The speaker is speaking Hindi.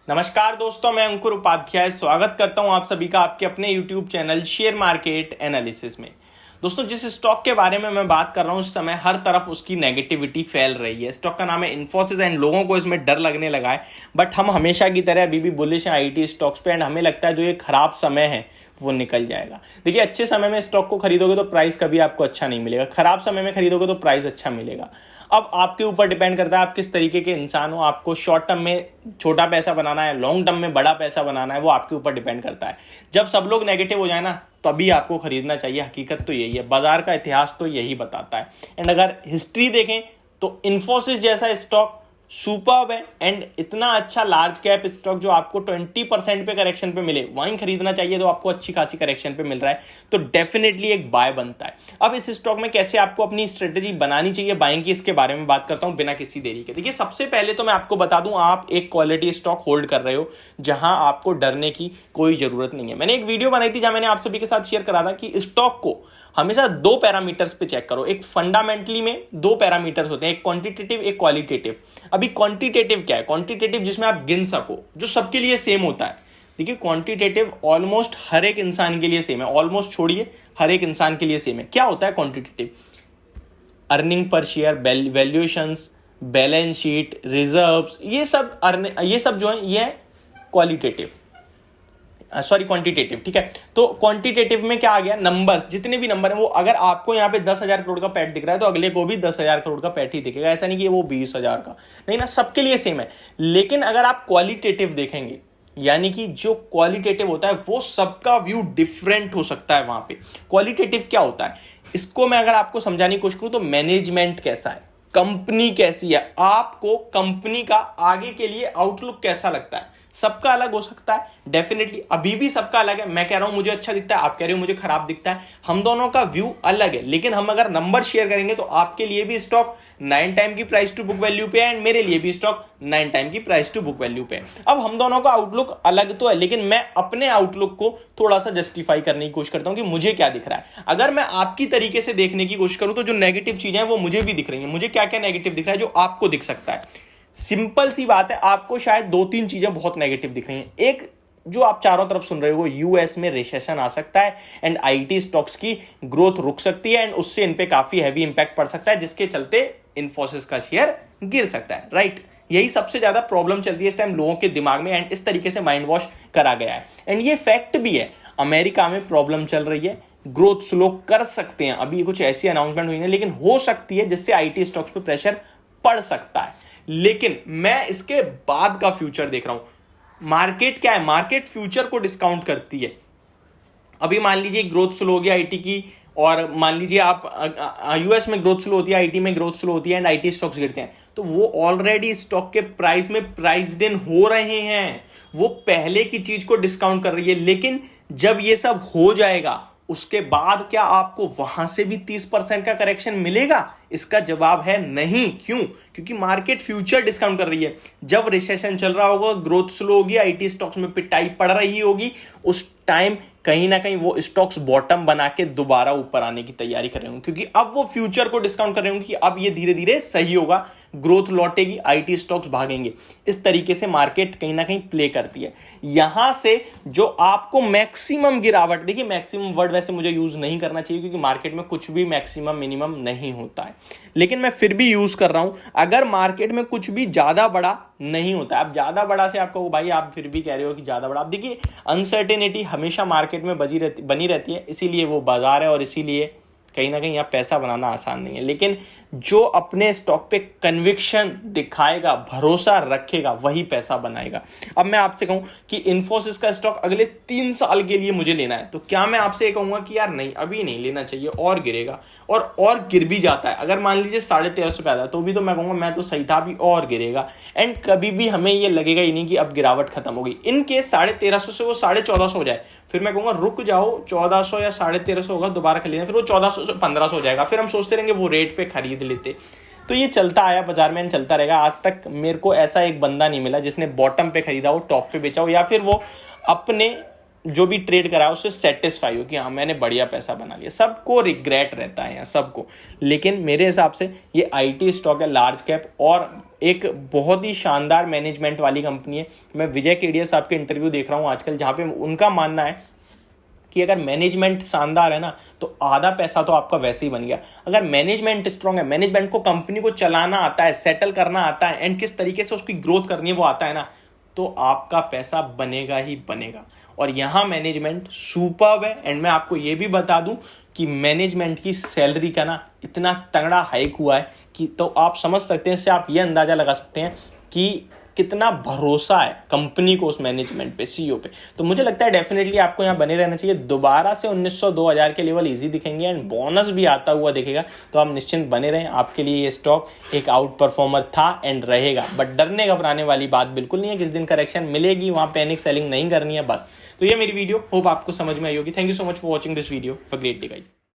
नमस्कार दोस्तों, मैं अंकुर उपाध्याय स्वागत करता हूं आप सभी का आपके अपने YouTube channel share market analysis में। दोस्तों, जिस स्टॉक के बारे में मैं बात कर रहा हूं इस समय हर तरफ उसकी नेगेटिविटी फैल रही है। स्टॉक का नाम है इन्फोसिस एंड लोगों को इसमें डर लगने लगा है, बट हम हमेशा की तरह अभी भी बुलिश हैं आईटी स्टॉक्स पे एंड हमें लगता है जो ये खराब समय है वो निकल जाएगा। देखिए, अच्छे समय में स्टॉक को खरीदोगे तो प्राइस कभी आपको अच्छा नहीं मिलेगा, खराब समय में खरीदोगे तो प्राइस अच्छा मिलेगा। अब आपके ऊपर डिपेंड करता है आप किस तरीके के इंसान हो। आपको शॉर्ट टर्म में छोटा पैसा बनाना है, लॉन्ग टर्म में बड़ा पैसा बनाना है, वो आपके ऊपर डिपेंड करता है। जब सब लोग नेगेटिव हो जाए ना तभी आपको खरीदना चाहिए। हकीकत तो यही है, बाजार का इतिहास तो यही बताता है। एंड अगर हिस्ट्री देखें तो इन्फोसिस जैसा स्टॉक सुपर्ब है एंड इतना अच्छा लार्ज कैप स्टॉक जो आपको 20% पे करेक्शन पे मिले वहीं खरीदना चाहिए, तो आपको अच्छी खासी करेक्शन पे मिल रहा है तो डेफिनेटली एक बाय बनता है। अब इस स्टॉक में कैसे आपको अपनी स्ट्रेटेजी बनानी चाहिए बाइंग की, इसके बारे में बात करता हूं बिना किसी देरी के। देखिए, सबसे पहले तो मैं आपको बता दूं, आप एक क्वालिटी स्टॉक होल्ड कर रहे हो जहां आपको डरने की कोई जरूरत नहीं है। मैंने एक वीडियो बनाई थी जहां मैंने आप सभी के साथ शेयर करा था कि स्टॉक को हमेशा दो पैरामीटर्स पे चेक करो। एक फंडामेंटली में दो पैरामीटर्स होते हैं, एक क्वांटिटेटिव एक क्वालिटेटिव। अभी क्वांटिटेटिव क्या है? क्वांटिटेटिव जिसमें आप गिन सको, जो सबके लिए सेम होता है। देखिए, क्वांटिटेटिव ऑलमोस्ट हर एक इंसान के लिए सेम है, ऑलमोस्ट छोड़िए, हर एक इंसान के लिए सेम है। क्या होता है quantitative? Earning per share, valuations, balance sheet, reserves, ये सब जो है ये क्वालिटेटिव, सॉरी क्वांटिटेटिव। ठीक है, तो क्वांटिटेटिव में क्या आ गया? नंबर्स, जितने भी नंबर हैं वो, अगर आपको यहाँ पे 10,000 करोड़ का पैट दिख रहा है तो अगले को भी 10,000 करोड़ का पैट ही दिखेगा। ऐसा नहीं कि वो 20,000 का, नहीं ना, सबके लिए सेम है। लेकिन अगर आप क्वालिटेटिव देखेंगे, यानी कि जो क्वालिटेटिव होता है वो सबका व्यू डिफरेंट हो सकता है। वहां पे क्वालिटेटिव क्या होता है, इसको मैं अगर आपको समझाने की कोशिश करूं तो मैनेजमेंट कैसा है, कंपनी कैसी है, आपको कंपनी का आगे के लिए आउटलुक कैसा लगता है, सबका अलग हो सकता है। डेफिनेटली अभी भी सबका अलग है। मैं कह रहा हूं मुझे अच्छा दिखता है, आप कह रहे हो मुझे खराब दिखता है, हम दोनों का व्यू अलग है। लेकिन हम अगर नंबर शेयर करेंगे तो आपके लिए भी स्टॉक 9 टाइम की प्राइस टू बुक वैल्यू पे है एंड मेरे लिए भी स्टॉक 9 टाइम की प्राइस टू बुक वैल्यू पे है। अब हम दोनों का आउटलुक अलग तो है, लेकिन मैं अपने आउटलुक को थोड़ा सा जस्टिफाई करने की कोशिश करता हूं कि मुझे क्या दिख रहा है। अगर मैं आपकी तरीके से देखने की कोशिश करूं तो जो नेगेटिव चीजें हैं वो मुझे भी दिख रही है। मुझे क्या क्या नेगेटिव दिख रहा है जो आपको दिख सकता है? सिंपल सी बात है, आपको शायद 2-3 चीजें बहुत नेगेटिव दिख रही हैं। एक जो आप चारों तरफ सुन रहे हो, यूएस में रिसेशन आ सकता है एंड आईटी स्टॉक्स की ग्रोथ रुक सकती है एंड उससे इन पे काफी हैवी इंपैक्ट पड़ सकता है, जिसके चलते इन्फोसिस का शेयर गिर सकता है। राइट, यही सबसे ज्यादा प्रॉब्लम चल रही है इस टाइम लोगों के दिमाग में एंड इस तरीके से माइंड वॉश करा गया है। एंड ये फैक्ट भी है, अमेरिका में प्रॉब्लम चल रही है, ग्रोथ स्लो कर सकते हैं। अभी कुछ ऐसी अनाउंसमेंट हुई है लेकिन हो सकती है जिससे आईटी स्टॉक्स पे प्रेशर पड़ सकता है। लेकिन मैं इसके बाद का फ्यूचर देख रहा हूं। मार्केट क्या है? मार्केट फ्यूचर को डिस्काउंट करती है। अभी मान लीजिए ग्रोथ स्लो हो गया आईटी की, और मान लीजिए आप यूएस में ग्रोथ स्लो होती है, आईटी में ग्रोथ स्लो होती है एंड आईटी स्टॉक्स गिरते हैं, तो वो ऑलरेडी स्टॉक के प्राइस में प्राइस्ड इन हो रहे हैं। वो पहले की चीज को डिस्काउंट कर रही है। लेकिन जब ये सब हो जाएगा उसके बाद क्या आपको वहां से भी 30% का करेक्शन मिलेगा? इसका जवाब है नहीं। क्यों? क्योंकि मार्केट फ्यूचर डिस्काउंट कर रही है। जब रिसेशन चल रहा होगा, ग्रोथ स्लो होगी, आईटी स्टॉक्स में पिटाई पड़ रही होगी, उस टाइम कहीं ना कहीं वो स्टॉक्स बॉटम बना के दोबारा ऊपर आने की तैयारी कर रहे होंगे, क्योंकि अब वो फ्यूचर को डिस्काउंट कर रहे होंगे कि अब ये धीरे धीरे सही होगा, ग्रोथ लौटेगी, आईटी स्टॉक्स भागेंगे। इस तरीके से मार्केट कहीं ना कहीं प्ले करती है। यहां से जो आपको मैक्सिमम गिरावट, देखिए मैक्सिमम वर्ड वैसे मुझे यूज नहीं करना चाहिए क्योंकि मार्केट में कुछ भी मैक्सिमम मिनिमम नहीं होता है, लेकिन मैं फिर भी यूज कर रहा हूं। अगर मार्केट में कुछ भी ज्यादा बड़ा नहीं होता, अब ज्यादा बड़ा से आपको भाई आप फिर भी कह रहे हो कि ज्यादा बड़ा, आप देखिए अनसर्टेनिटी हमेशा मार्केट में बनी रहती है, इसीलिए वो बाजार है और इसीलिए कहीं ना कहीं यहाँ पैसा बनाना आसान नहीं है। लेकिन जो अपने स्टॉक पे कन्विक्शन दिखाएगा, भरोसा रखेगा, वही पैसा बनाएगा। अब मैं आपसे कहूं कि इन्फोसिस का स्टॉक अगले 3 साल के लिए मुझे लेना है, तो क्या मैं आपसे कहूंगा कि यार नहीं अभी नहीं लेना चाहिए, और गिरेगा, और गिर भी जाता है। अगर मान लीजिए 1350 पे आता है तो भी तो मैं कहूंगा मैं तो सही था, अभी और गिरेगा। एंड कभी भी हमें ये लगेगा ही नहीं कि अब गिरावट खत्म हो गई। इन केस 1350 से वो 1450 हो जाए, फिर मैं कहूंगा रुक जाओ, 1400 या 1350 होगा, दोबारा खरीदना, फिर वो 1400 से 1500 हो जाएगा, फिर हम सोचते रहेंगे वो रेट पे खरीद लेते। तो ये चलता आया बाजार में, चलता रहेगा। आज तक मेरे को ऐसा एक बंदा नहीं मिला जिसने बॉटम पे खरीदा हो, टॉप पे बेचा हो, या फिर वो अपने जो भी ट्रेड करा उससे सेटिस्फाई हो कि हाँ मैंने बढ़िया पैसा बना लिया। सबको रिग्रेट रहता है यहाँ, सबको। लेकिन मेरे हिसाब से ये आईटी स्टॉक है, लार्ज कैप, और एक बहुत ही शानदार मैनेजमेंट वाली कंपनी है। मैं विजय केडिया साहब के इंटरव्यू देख रहा हूँ आजकल, जहाँ पे उनका मानना है कि अगर मैनेजमेंट शानदार है ना तो आधा पैसा तो आपका वैसे ही बन गया। अगर मैनेजमेंट स्ट्रांग है, मैनेजमेंट को कंपनी को चलाना आता है, सेटल करना आता है, एंड किस तरीके से उसकी ग्रोथ करनी है वो आता है ना, तो आपका पैसा बनेगा ही बनेगा। और यहाँ मैनेजमेंट सुपर्ब है। एंड मैं आपको ये भी बता दूं कि मैनेजमेंट की सैलरी का ना इतना तगड़ा हाइक हुआ है कि तो आप समझ सकते हैं, इससे आप ये अंदाजा लगा सकते हैं कि कितना भरोसा है कंपनी को उस मैनेजमेंट पे, सीईओ पे। तो मुझे लगता है डेफिनेटली आपको यहाँ बने रहना चाहिए। दोबारा से 1900-2000 के लेवल इजी दिखेंगे एंड बोनस भी आता हुआ दिखेगा, तो आप निश्चिंत बने रहें। आपके लिए ये स्टॉक एक आउट परफॉर्मर था एंड रहेगा, बट डरने घबराने वाली बात बिल्कुल नहीं है। किस दिन करेक्शन मिलेगी वहां पैनिक सेलिंग नहीं करनी है बस। तो ये मेरी वीडियो, होप आपको समझ में आई होगी। Thank you so much for watching this video. Have a great day guys.